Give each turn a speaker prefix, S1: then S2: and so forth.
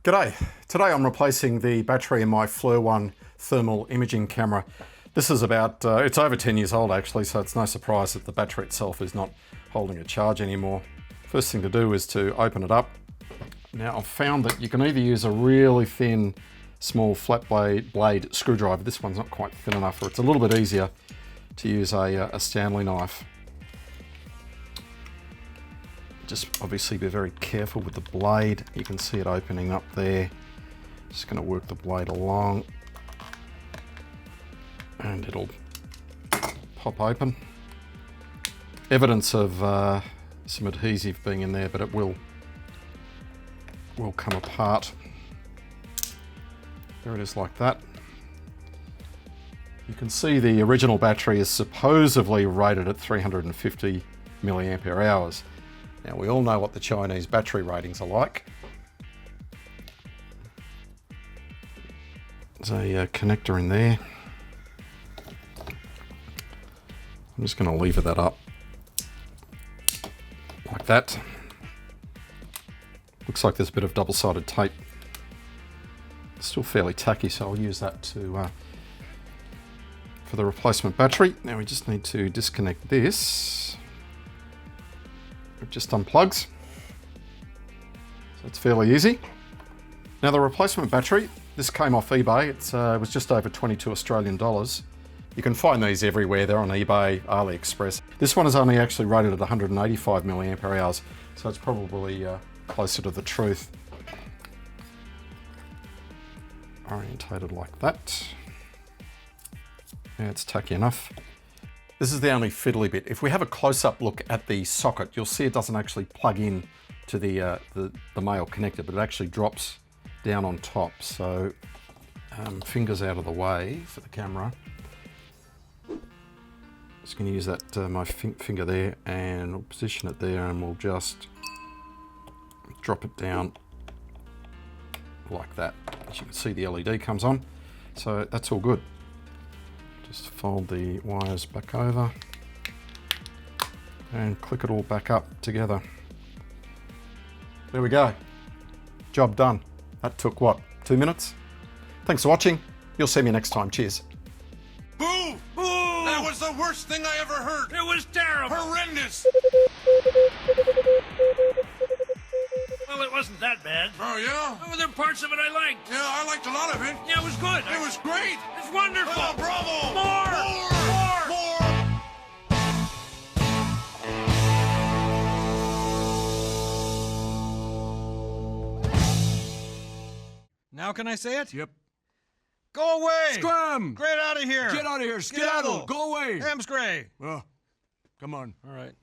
S1: G'day. Today I'm replacing the battery in my FLIR 1 thermal imaging camera. This is about, it's over 10 years old actually, so it's no surprise that the battery itself is not holding a charge anymore. First thing to do is to open it up. Now I've found that you can either use a really thin, small flat blade screwdriver. This one's not quite thin enough, or it's a little bit easier to use a Stanley knife. Just obviously be very careful with the blade. You can see it opening up there. Just going to work the blade along and it'll pop open. Evidence of some adhesive being in there, but it will come apart. There it is like that. You can see the original battery is supposedly rated at 350 milliampere hours. Now we all know what the Chinese battery ratings are like. There's a connector in there. I'm just going to lever that up like that. Looks like there's a bit of double-sided tape. It's still fairly tacky, so I'll use that to for the replacement battery. Now we just need to disconnect this. It just unplugs, so it's fairly easy. Now the replacement battery, this came off eBay. It was just over 22 Australian dollars. You can find these everywhere. They're on eBay, AliExpress. This one is only actually rated at 185 milliampere hours, so it's probably closer to the truth. Orientated like that. Yeah, it's tacky enough. This is the only fiddly bit. If we have a close-up look at the socket, you'll see it doesn't actually plug in to the male connector, but it actually drops down on top. So fingers out of the way for the camera. Just going to use that my finger there, and we'll position it there, and we'll just drop it down like that. As you can see, the LED comes on, so that's all good. Just fold the wires back over and click it all back up together. There we go. Job done. That took what, 2 minutes? Thanks for watching. You'll see me next time. Cheers.
S2: Boo! Boo! That was the worst thing I ever heard.
S3: It was terrible.
S2: Horrendous.
S3: Well, it wasn't that bad.
S2: Oh, yeah?
S3: Oh, there were parts of it I liked.
S2: Yeah, I liked a lot of it.
S3: Yeah, it was good.
S2: It was great.
S3: It's wonderful.
S2: Oh, bravo.
S3: More!
S4: Now can I say it?
S5: Yep.
S4: Go away!
S5: Scram!
S4: Get out of here!
S5: Get out of here! Skedaddle! Go away!
S4: Ham's gray!
S5: Oh, come on.
S4: All right.